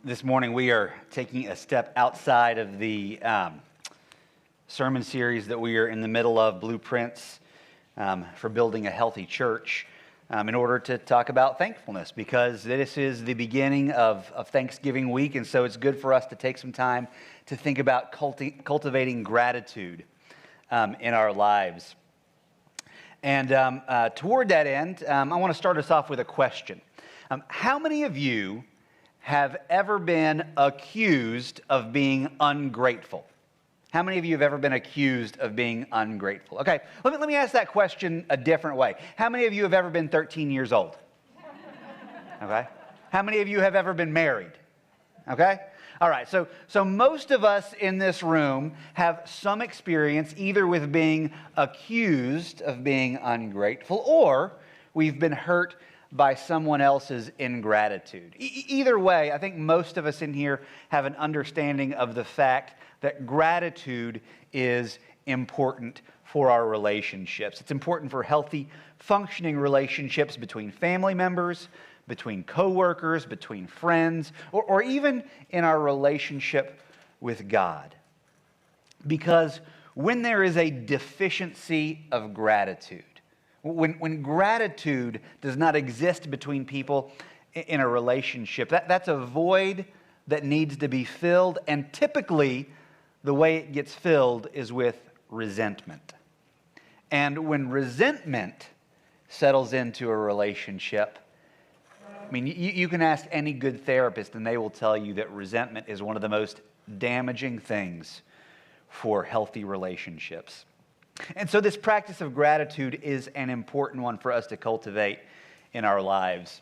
This morning we are taking a step outside of the sermon series that we are in the middle of, Blueprints for Building a Healthy Church, in order to talk about thankfulness, because this is the beginning of Thanksgiving week, and so it's good for us to take some time to think about cultivating gratitude in our lives. And toward that end, I want to start us off with a question. How many of you have ever been accused of being ungrateful? How many of you have ever been accused of being ungrateful? Okay, let me ask that question a different way. How many of you have ever been 13 years old? Okay. How many of you have ever been married? Okay. All right, so most of us in this room have some experience either with being accused of being ungrateful, or we've been hurt by someone else's ingratitude. Either way, I think most of us in here have an understanding of the fact that gratitude is important for our relationships. It's important for healthy, functioning relationships between family members, between coworkers, between friends, or even in our relationship with God. Because when there is a deficiency of gratitude, when gratitude does not exist between people in a relationship, that's a void that needs to be filled, and typically the way it gets filled is with resentment. And when resentment settles into a relationship, I mean, you can ask any good therapist and they will tell you that resentment is one of the most damaging things for healthy relationships. And so this practice of gratitude is an important one for us to cultivate in our lives.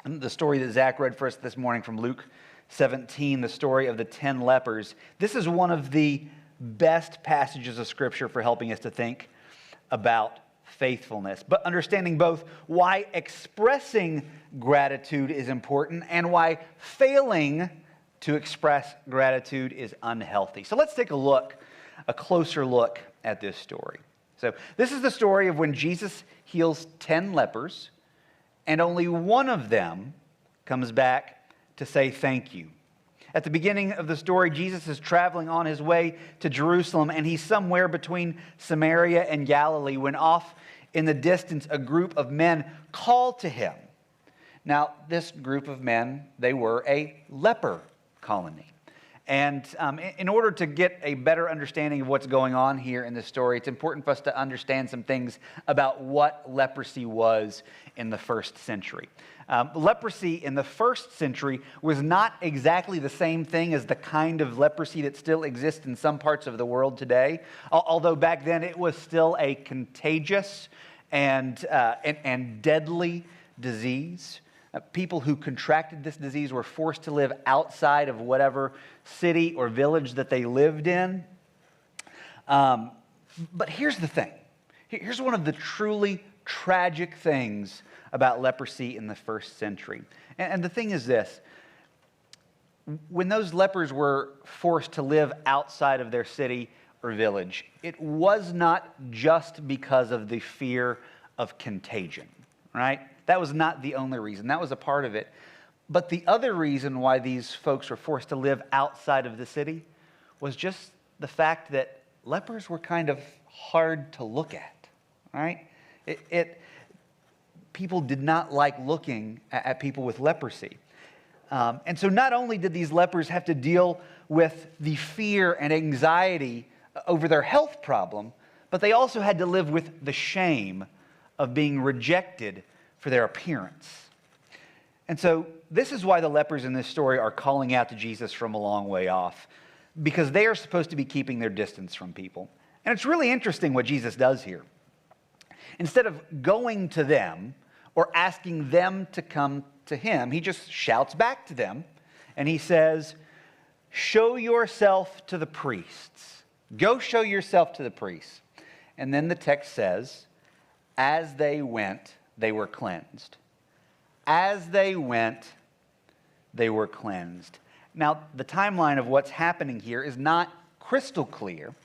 And the story that Zach read for us this morning from Luke 17, the story of the 10 lepers, this is one of the best passages of Scripture for helping us to think about faithfulness, but understanding both why expressing gratitude is important and why failing to express gratitude is unhealthy. So let's take a closer look at this story. So this is the story of when Jesus heals 10 lepers, and only one of them comes back to say thank you. At the beginning of the story, Jesus is traveling on his way to Jerusalem, and he's somewhere between Samaria and Galilee when off in the distance, a group of men call to him. Now, this group of men, they were a leper colony. And in order to get a better understanding of what's going on here in this story, it's important for us to understand some things about what leprosy was in the first century. Leprosy in the first century was not exactly the same thing as the kind of leprosy that still exists in some parts of the world today, although back then it was still a contagious and deadly disease. People who contracted this disease were forced to live outside of whatever city or village that they lived in. But here's the thing. Here's one of the truly tragic things about leprosy in the first century. And the thing is this. When those lepers were forced to live outside of their city or village, it was not just because of the fear of contagion, right? That was not the only reason. That was a part of it. But the other reason why these folks were forced to live outside of the city was just the fact that lepers were kind of hard to look at, right? People did not like looking at people with leprosy. And so not only did these lepers have to deal with the fear and anxiety over their health problem, but they also had to live with the shame of being rejected for their appearance. And so this is why the lepers in this story are calling out to Jesus from a long way off, because they are supposed to be keeping their distance from people. And it's really interesting what Jesus does here. Instead of going to them or asking them to come to him, he just shouts back to them and he says, "Show yourself to the priests. Go show yourself to the priests." And then the text says, as they went, they were cleansed. As they went, they were cleansed. Now, the timeline of what's happening here is not crystal clear,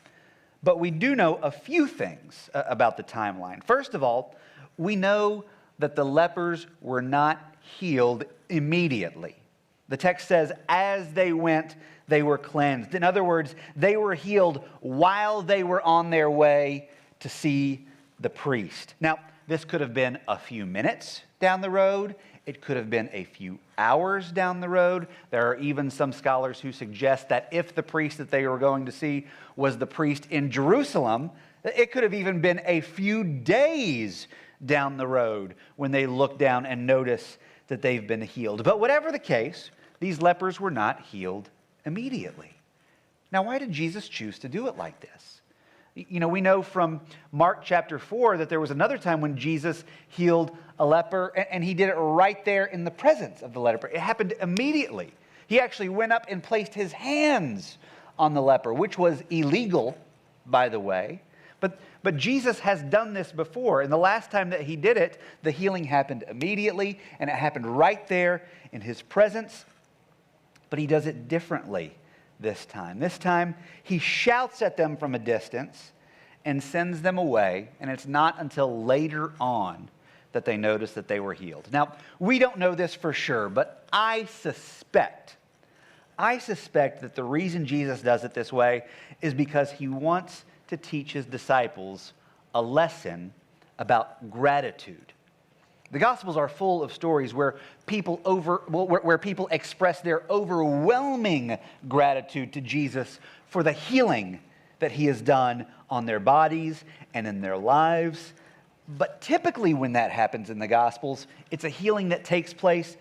but we do know a few things about the timeline. First of all, we know that the lepers were not healed immediately. The text says, as they went, they were cleansed. In other words, they were healed while they were on their way to see the priest. Now, this could have been a few minutes down the road. It could have been a few hours down the road. There are even some scholars who suggest that if the priest that they were going to see was the priest in Jerusalem, it could have even been a few days down the road when they look down and notice that they've been healed. But whatever the case, these lepers were not healed immediately. Now, why did Jesus choose to do it like this? You know, we know from Mark chapter 4 that there was another time when Jesus healed a leper, and he did it right there in the presence of the leper. It happened immediately. He actually went up and placed his hands on the leper, which was illegal, by the way. But Jesus has done this before, and the last time that he did it, the healing happened immediately, and it happened right there in his presence. But he does it differently this time. This time, he shouts at them from a distance and sends them away, and it's not until later on that they notice that they were healed. Now, we don't know this for sure, but I suspect that the reason Jesus does it this way is because he wants to teach his disciples a lesson about gratitude. The Gospels are full of stories where people express their overwhelming gratitude to Jesus for the healing that he has done on their bodies and in their lives. But typically when that happens in the Gospels, it's a healing that takes place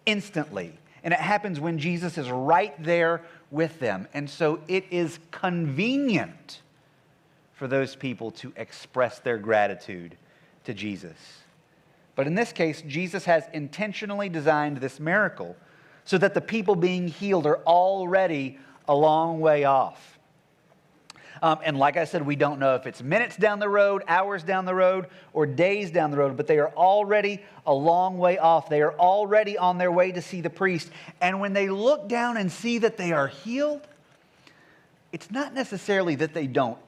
instantly. And it happens when Jesus is right there with them. And so it is convenient for those people to express their gratitude to Jesus. But in this case, Jesus has intentionally designed this miracle so that the people being healed are already a long way off. And like I said, we don't know if it's minutes down the road, hours down the road, or days down the road, but they are already a long way off. They are already on their way to see the priest. And when they look down and see that they are healed, it's not necessarily that they don't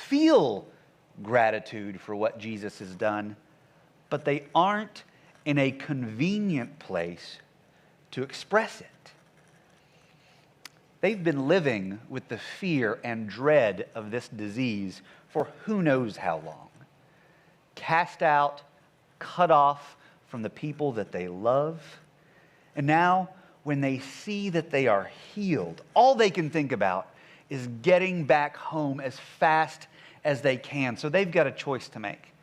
feel gratitude for what Jesus has done, but they aren't in a convenient place to express it. They've been living with the fear and dread of this disease for who knows how long. Cast out, cut off from the people that they love. And now, when they see that they are healed, all they can think about is getting back home as fast as they can. So they've got a choice to make.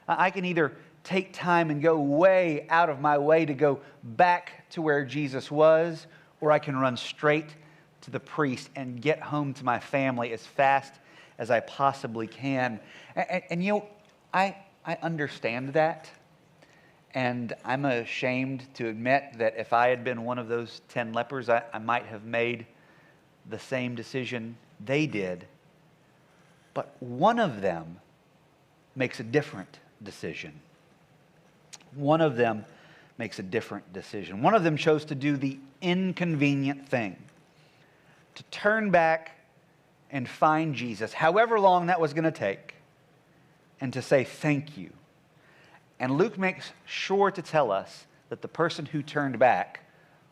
I can either take time and go way out of my way to go back to where Jesus was, or I can run straight to the priest and get home to my family as fast as I possibly can. And you know, I understand that. And I'm ashamed to admit that if I had been one of those 10 lepers, I might have made the same decision they did. But one of them makes a different decision. One of them makes a different decision. One of them chose to do the inconvenient thing, to turn back and find Jesus, however long that was going to take, and to say thank you. And Luke makes sure to tell us that the person who turned back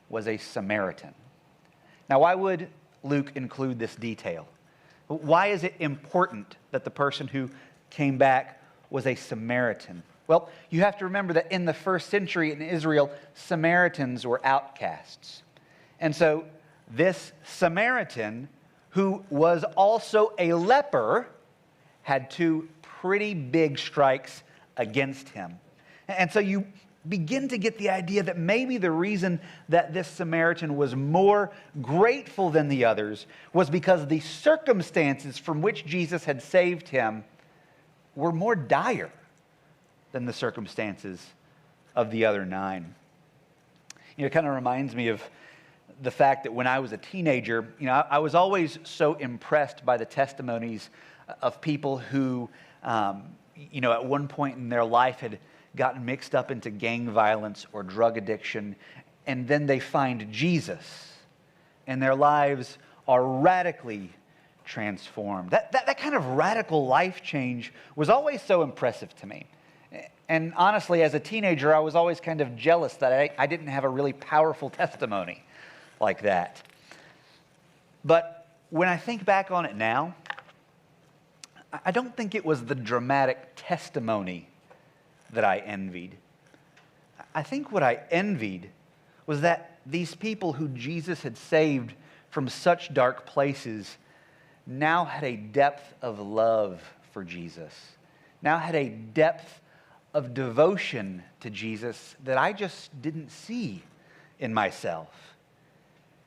was a Samaritan. Now, why would Luke include this detail? Why is it important that the person who came back was a Samaritan? Well, you have to remember that in the first century in Israel, Samaritans were outcasts. And so this Samaritan, who was also a leper, had two pretty big strikes against him. And so you begin to get the idea that maybe the reason that this Samaritan was more grateful than the others was because the circumstances from which Jesus had saved him were more dire than the circumstances of the other 9. You know, it kind of reminds me of the fact that when I was a teenager, you know, I was always so impressed by the testimonies of people who, you know, at one point in their life had gotten mixed up into gang violence or drug addiction, and then they find Jesus, and their lives are radically transformed. That kind of radical life change was always so impressive to me. And honestly, as a teenager, I was always kind of jealous that I didn't have a really powerful testimony like that. But when I think back on it now, I don't think it was the dramatic testimony that I envied. I think what I envied was that these people who Jesus had saved from such dark places now had a depth of love for Jesus, now had a depth of devotion to Jesus that I just didn't see in myself.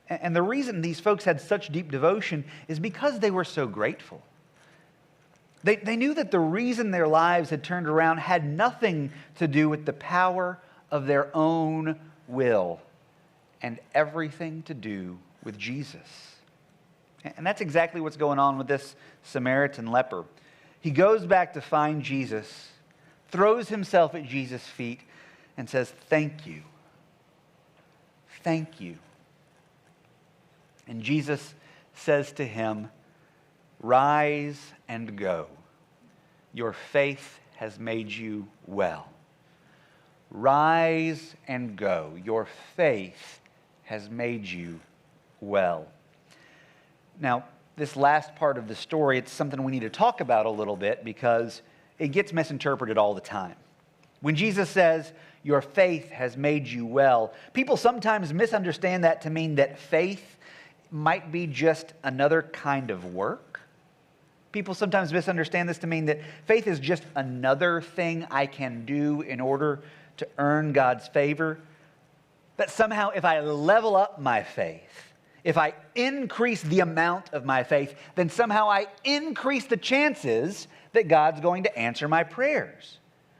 And the reason these folks had such deep devotion is because they were so grateful. They knew that the reason their lives had turned around had nothing to do with the power of their own will and everything to do with Jesus. And that's exactly what's going on with this Samaritan leper. He goes back to find Jesus, throws himself at Jesus' feet, and says, "Thank you. Thank you." And Jesus says to him, "Rise and go. Your faith has made you well." Rise and go. Your faith has made you well. Now, this last part of the story, it's something we need to talk about a little bit because it gets misinterpreted all the time. When Jesus says, "Your faith has made you well," people sometimes misunderstand that to mean that faith might be just another kind of work. People sometimes misunderstand this to mean that faith is just another thing I can do in order to earn God's favor. That somehow if I level up my faith, if I increase the amount of my faith, then somehow I increase the chances that God's going to answer my prayers.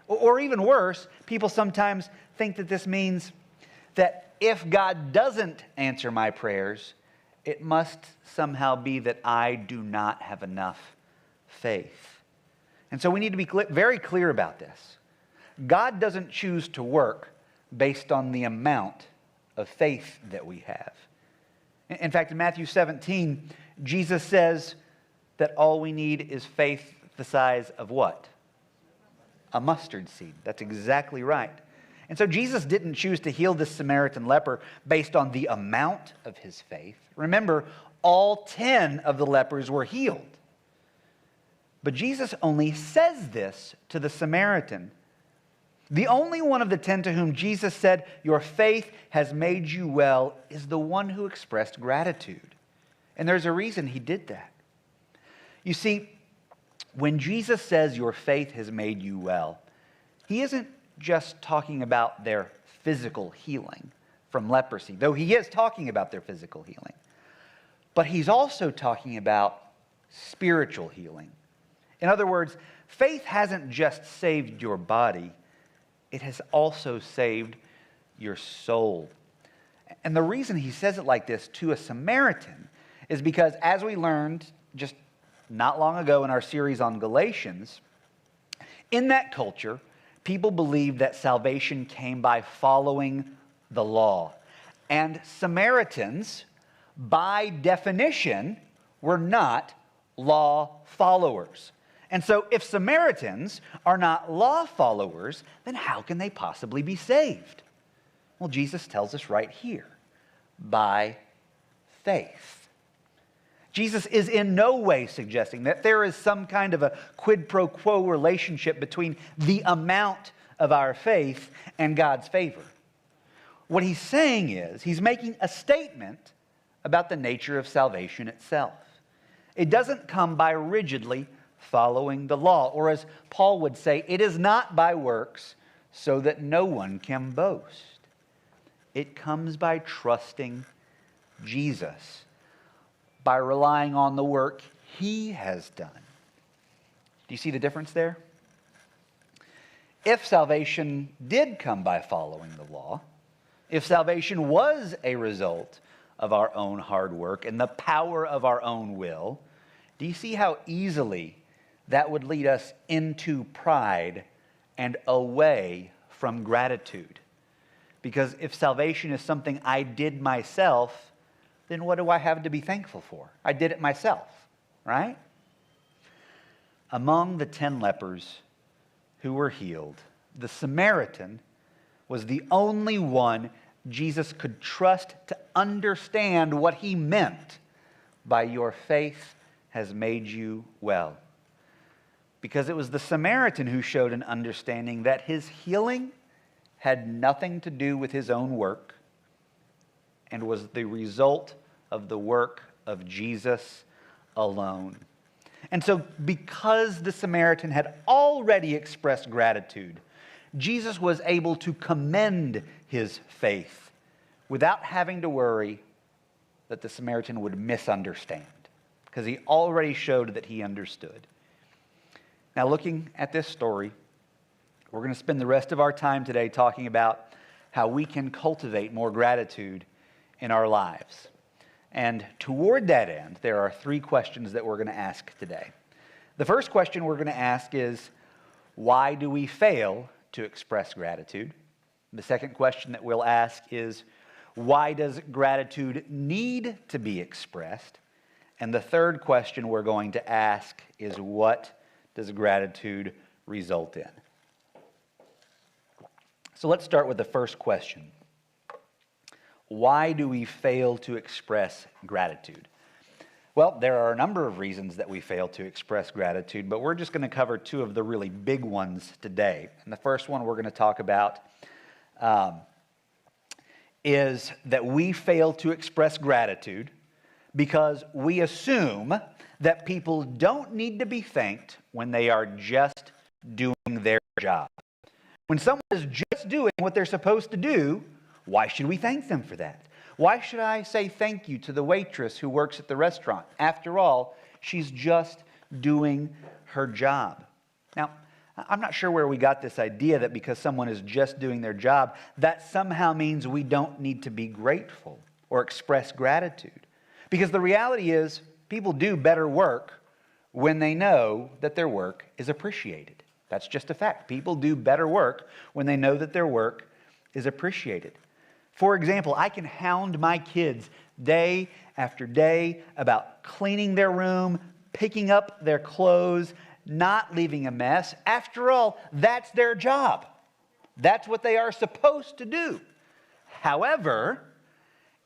Or even worse, people sometimes think that this means that if God doesn't answer my prayers, it must somehow be that I do not have enough faith. And so we need to be very clear about this. God doesn't choose to work based on the amount of faith that we have. In fact, in Matthew 17, Jesus says that all we need is faith the size of what? A mustard seed. That's exactly right. And so Jesus didn't choose to heal this Samaritan leper based on the amount of his faith. Remember, all 10 of the lepers were healed. But Jesus only says this to the Samaritan. The only one of the 10 to whom Jesus said, "Your faith has made you well," is the one who expressed gratitude. And there's a reason he did that. You see, when Jesus says your faith has made you well, he isn't just talking about their physical healing from leprosy, though he is talking about their physical healing. But he's also talking about spiritual healing. In other words, faith hasn't just saved your body, it has also saved your soul. And the reason he says it like this to a Samaritan is because, as we learned just not long ago in our series on Galatians, in that culture, people believed that salvation came by following the law. And Samaritans, by definition, were not law followers. And so if Samaritans are not law followers, then how can they possibly be saved? Well, Jesus tells us right here, by faith. Jesus is in no way suggesting that there is some kind of a quid pro quo relationship between the amount of our faith and God's favor. What he's saying is, he's making a statement about the nature of salvation itself. It doesn't come by rigidly following the law, or as Paul would say, it is not by works so that no one can boast. It comes by trusting Jesus, by relying on the work he has done. Do you see the difference there? If salvation did come by following the law, if salvation was a result of our own hard work and the power of our own will, do you see how easily that would lead us into pride and away from gratitude? Because if salvation is something I did myself, then what do I have to be thankful for? I did it myself, right? Among the 10 lepers who were healed, the Samaritan was the only one Jesus could trust to understand what he meant by "your faith has made you well." Because it was the Samaritan who showed an understanding that his healing had nothing to do with his own work and was the result of the work of Jesus alone. And so, because the Samaritan had already expressed gratitude, Jesus was able to commend his faith without having to worry that the Samaritan would misunderstand, because he already showed that he understood. Now, looking at this story, we're going to spend the rest of our time today talking about how we can cultivate more gratitude in our lives. And toward that end, there are 3 questions that we're going to ask today. The first question we're going to ask is, why do we fail to express gratitude? The second question that we'll ask is, why does gratitude need to be expressed? And the third question we're going to ask is, what does gratitude result in? So let's start with the first question. Why do we fail to express gratitude? Well, there are a number of reasons that we fail to express gratitude, but we're just going to cover 2 of the really big ones today. And the first one we're going to talk about is that we fail to express gratitude because we assume that people don't need to be thanked when they are just doing their job. When someone is just doing what they're supposed to do, why should we thank them for that? Why should I say thank you to the waitress who works at the restaurant? After all, she's just doing her job. Now, I'm not sure where we got this idea that because someone is just doing their job, that somehow means we don't need to be grateful or express gratitude. Because the reality is, people do better work when they know that their work is appreciated. That's just a fact. People do better work when they know that their work is appreciated. For example, I can hound my kids day after day about cleaning their room, picking up their clothes, not leaving a mess. After all, that's their job. That's what they are supposed to do. However,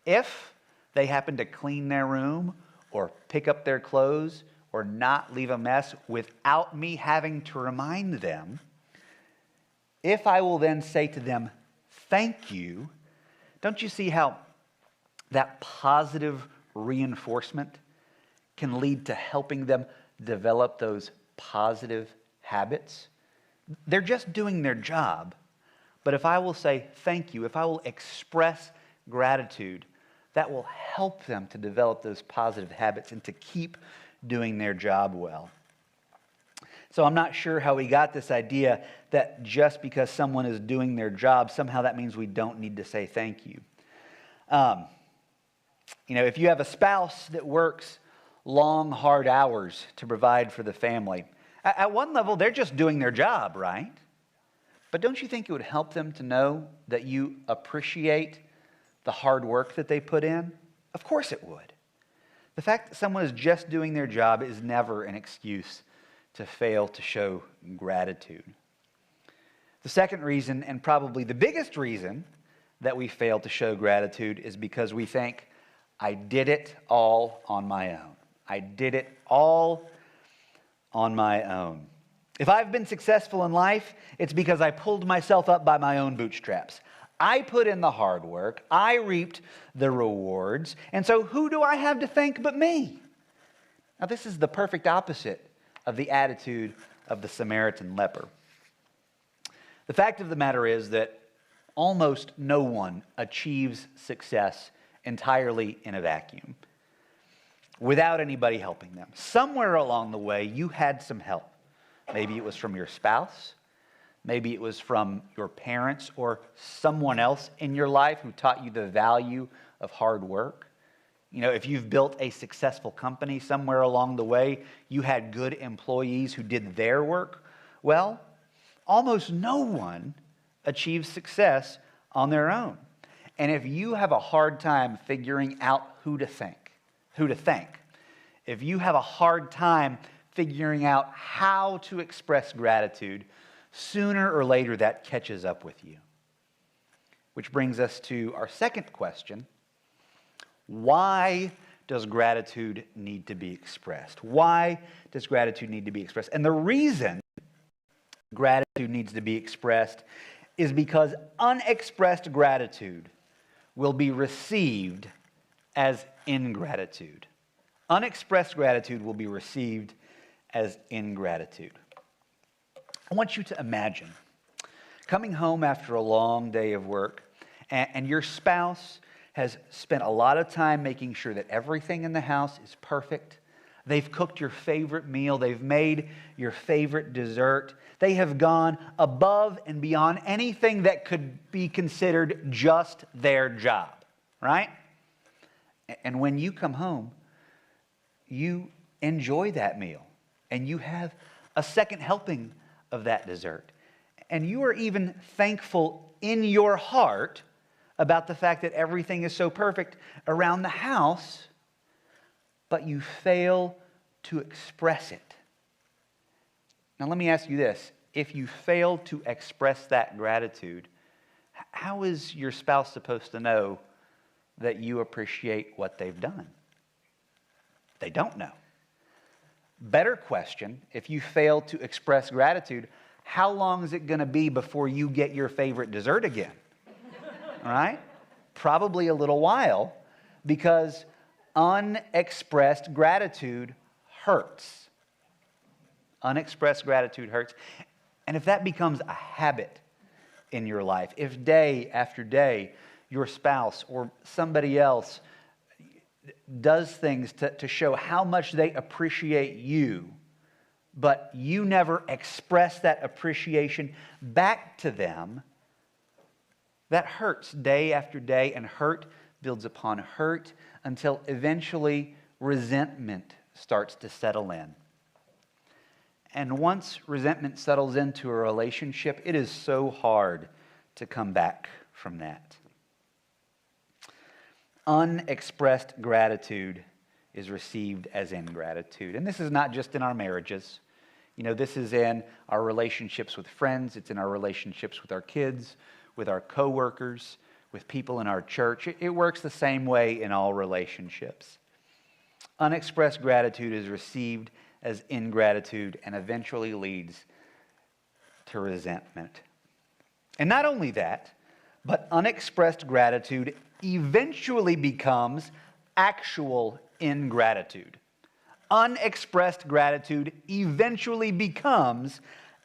if they happen to clean their room or pick up their clothes or not leave a mess without me having to remind them, if I will then say to them, "Thank you," don't you see how that positive reinforcement can lead to helping them develop those positive habits? They're just doing their job, but if I will say thank you, if I will express gratitude, that will help them to develop those positive habits and to keep doing their job well. So I'm not sure how we got this idea that just because someone is doing their job, somehow that means we don't need to say thank you. If you have a spouse that works long, hard hours to provide for the family, at one level, they're just doing their job, right? But don't you think it would help them to know that you appreciate the hard work that they put in? Of course it would. The fact that someone is just doing their job is never an excuse to fail to show gratitude. The second reason, and probably the biggest reason that we fail to show gratitude, is because we think, I did it all on my own. I did it all on my own. If I've been successful in life, it's because I pulled myself up by my own bootstraps. I put in the hard work. I reaped the rewards. And so who do I have to thank but me? Now, this is the perfect opposite of the attitude of the Samaritan leper. The fact of the matter is that almost no one achieves success entirely in a vacuum without anybody helping them. Somewhere along the way, you had some help. Maybe it was from your spouse. Maybe it was from your parents or someone else in your life who taught you the value of hard work. If you've built a successful company, somewhere along the way, you had good employees who did their work. Well, almost no one achieves success on their own. And if you have a hard time figuring out who to thank, if you have a hard time figuring out how to express gratitude, sooner or later that catches up with you. which brings us to our second question. Why does gratitude need to be expressed? Why does gratitude need to be expressed? And the reason gratitude needs to be expressed is because unexpressed gratitude will be received as ingratitude. Unexpressed gratitude will be received as ingratitude. I want you to imagine coming home after a long day of work, and your spouse has spent a lot of time making sure that everything in the house is perfect. They've cooked your favorite meal. They've made your favorite dessert. They have gone above and beyond anything that could be considered just their job, right? And when you come home, you enjoy that meal, and you have a second helping of that dessert. And you are even thankful in your heart about the fact that everything is so perfect around the house, but you fail to express it. Now let me ask you this. If you fail to express that gratitude, how is your spouse supposed to know that you appreciate what they've done? They don't know. Better question, if you fail to express gratitude, how long is it going to be before you get your favorite dessert again? All right? Probably a little while, because unexpressed gratitude hurts. Unexpressed gratitude hurts. And if that becomes a habit in your life, if day after day your spouse or somebody else does things to show how much they appreciate you, but you never express that appreciation back to them, that hurts day after day, and hurt builds upon hurt until eventually resentment starts to settle in. And once resentment settles into a relationship, it is so hard to come back from that. Unexpressed gratitude is received as ingratitude. And this is not just in our marriages. You know, this is in our relationships with friends. It's in our relationships with our kids, with our coworkers, with people in our church. It works the same way in all relationships. Unexpressed gratitude is received as ingratitude and eventually leads to resentment. And not only that, but unexpressed gratitude eventually becomes actual ingratitude. Unexpressed gratitude eventually becomes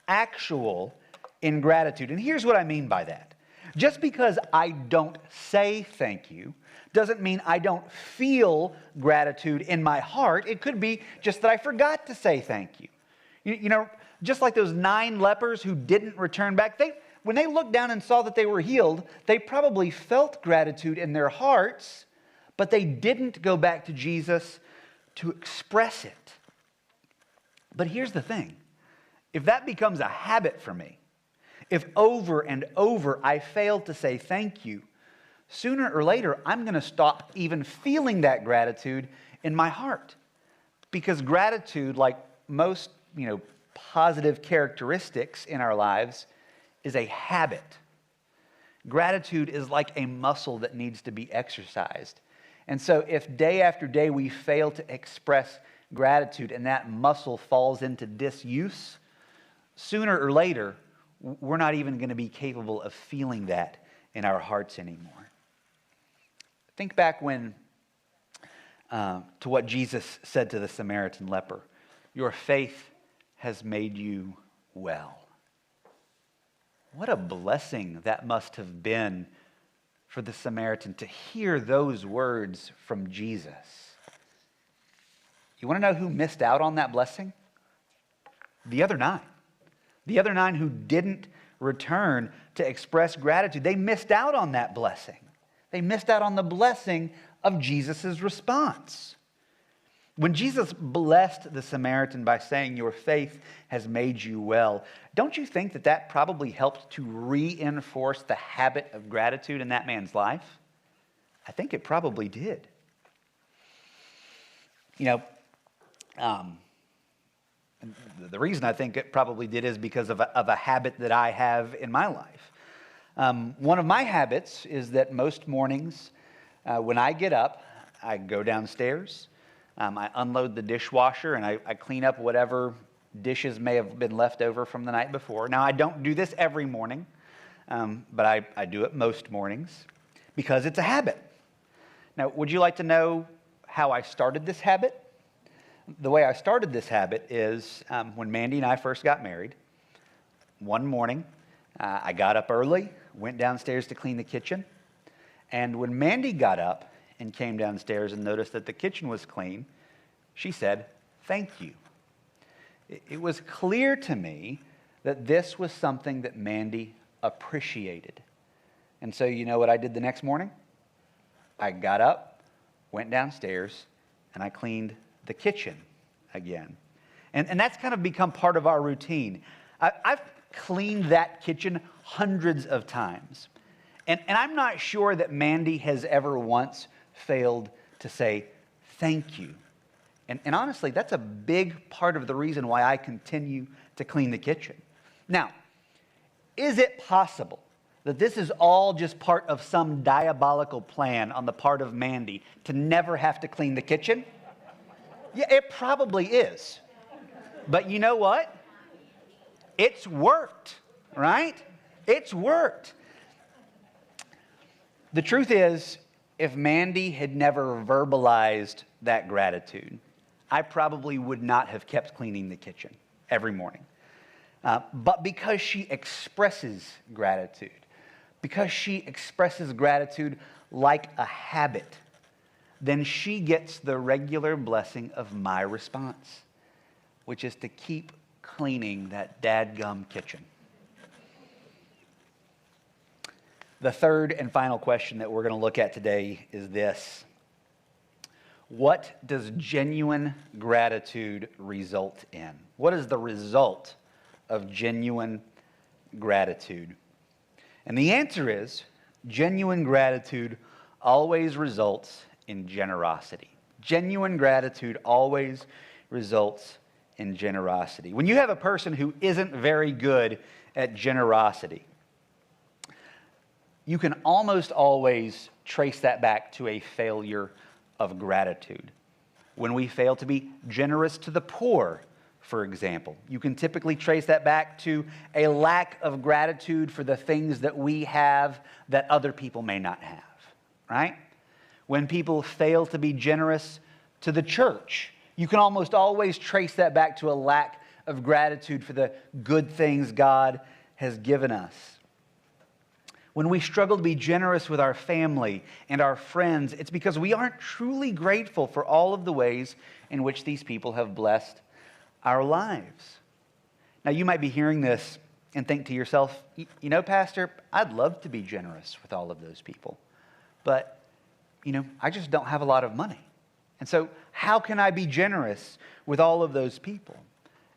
actual ingratitude. And here's what I mean by that. Just because I don't say thank you doesn't mean I don't feel gratitude in my heart. It could be just that I forgot to say thank you. You know, just like those 9 lepers who didn't return back, when they looked down and saw that they were healed, they probably felt gratitude in their hearts, but they didn't go back to Jesus to express it. But here's the thing. If that becomes a habit for me, if over and over I fail to say thank you, sooner or later I'm going to stop even feeling that gratitude in my heart. Because gratitude, like most, positive characteristics in our lives, is a habit. Gratitude is like a muscle that needs to be exercised. And so if day after day we fail to express gratitude and that muscle falls into disuse, sooner or later, we're not even going to be capable of feeling that in our hearts anymore. Think back to what Jesus said to the Samaritan leper. Your faith has made you well. What a blessing that must have been for the Samaritan to hear those words from Jesus. You want to know who missed out on that blessing? The other 9. The other 9 who didn't return to express gratitude. They missed out on that blessing. They missed out on the blessing of Jesus' response. When Jesus blessed the Samaritan by saying, your faith has made you well, don't you think that probably helped to reinforce the habit of gratitude in that man's life? I think it probably did. The reason I think it probably did is because of a habit that I have in my life. One of my habits is that most mornings when I get up, I go downstairs, I unload the dishwasher, and I clean up whatever dishes may have been left over from the night before. Now, I don't do this every morning, but I do it most mornings because it's a habit. Now, would you like to know how I started this habit? The way I started this habit is when Mandy and I first got married. One morning, I got up early, went downstairs to clean the kitchen, and when Mandy got up and came downstairs and noticed that the kitchen was clean, she said, "Thank you." It was clear to me that this was something that Mandy appreciated. And so you know what I did the next morning? I got up, went downstairs, and I cleaned the kitchen again. And that's kind of become part of our routine. I've cleaned that kitchen hundreds of times. And I'm not sure that Mandy has ever once failed to say thank you. And honestly, that's a big part of the reason why I continue to clean the kitchen. Now, is it possible that this is all just part of some diabolical plan on the part of Mandy to never have to clean the kitchen? Yeah, it probably is. But you know what? It's worked, right? It's worked. The truth is, if Mandy had never verbalized that gratitude, I probably would not have kept cleaning the kitchen every morning. But because she expresses gratitude like a habit, then she gets the regular blessing of my response, which is to keep cleaning that dadgum kitchen. The third and final question that we're going to look at today is this: what does genuine gratitude result in? What is the result of genuine gratitude? And the answer is, genuine gratitude always results in generosity. Genuine gratitude always results in generosity. When you have a person who isn't very good at generosity, you can almost always trace that back to a failure of gratitude. When we fail to be generous to the poor, for example, you can typically trace that back to a lack of gratitude for the things that we have that other people may not have, right? When people fail to be generous to the church, you can almost always trace that back to a lack of gratitude for the good things God has given us. When we struggle to be generous with our family and our friends, it's because we aren't truly grateful for all of the ways in which these people have blessed our lives. Now, you might be hearing this and think to yourself, you know, Pastor, I'd love to be generous with all of those people, but, you know, I just don't have a lot of money. And so how can I be generous with all of those people?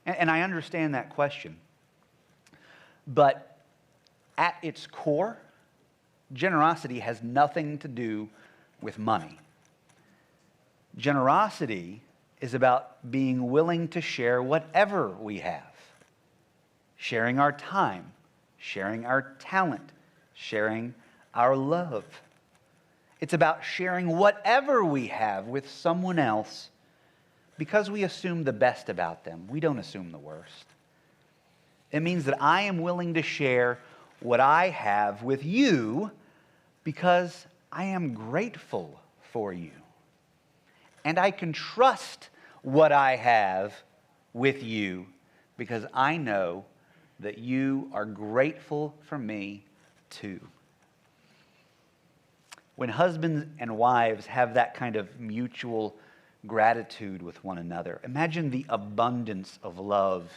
And I understand that question. But at its core, generosity has nothing to do with money. Generosity is about being willing to share whatever we have. Sharing our time, sharing our talent, sharing our love. It's about sharing whatever we have with someone else because we assume the best about them. We don't assume the worst. It means that I am willing to share what I have with you because I am grateful for you. And I can trust what I have with you because I know that you are grateful for me too. When husbands and wives have that kind of mutual gratitude with one another, imagine the abundance of love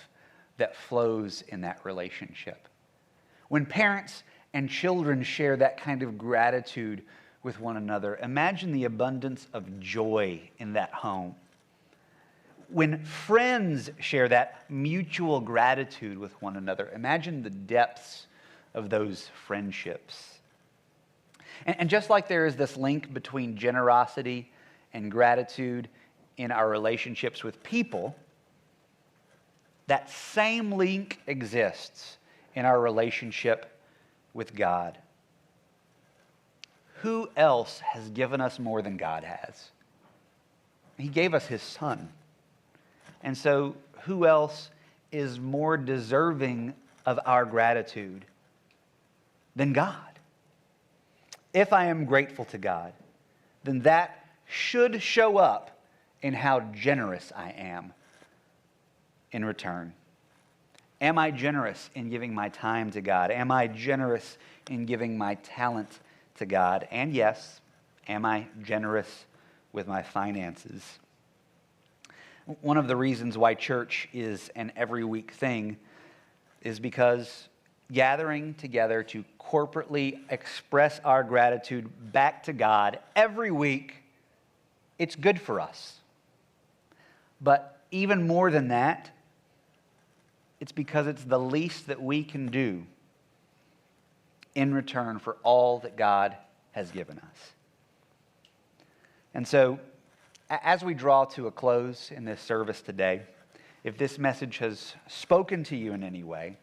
that flows in that relationship. When parents and children share that kind of gratitude with one another, imagine the abundance of joy in that home. When friends share that mutual gratitude with one another, imagine the depths of those friendships. And just like there is this link between generosity and gratitude in our relationships with people, that same link exists in our relationship with God. Who else has given us more than God has? He gave us his Son. And so who else is more deserving of our gratitude than God? If I am grateful to God, then that should show up in how generous I am in return. Am I generous in giving my time to God? Am I generous in giving my talent to God? And yes, am I generous with my finances? One of the reasons why church is an every week thing is because gathering together to corporately express our gratitude back to God every week, it's good for us. But even more than that, it's because it's the least that we can do in return for all that God has given us. And so, as we draw to a close in this service today, if this message has spoken to you in any way,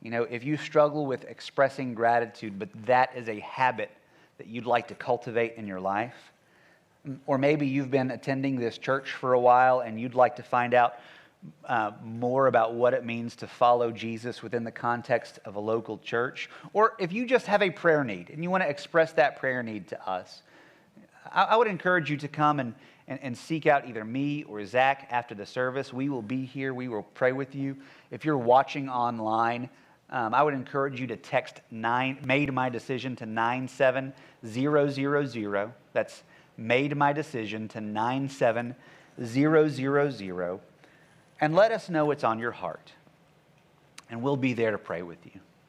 if you struggle with expressing gratitude, but that is a habit that you'd like to cultivate in your life, or maybe you've been attending this church for a while and you'd like to find out more about what it means to follow Jesus within the context of a local church, or if you just have a prayer need and you want to express that prayer need to us, I would encourage you to come and seek out either me or Zach after the service. We will be here. We will pray with you. If you're watching online, I would encourage you to text made my decision to 97000. That's made my decision to 97000. And let us know what's on your heart. And we'll be there to pray with you.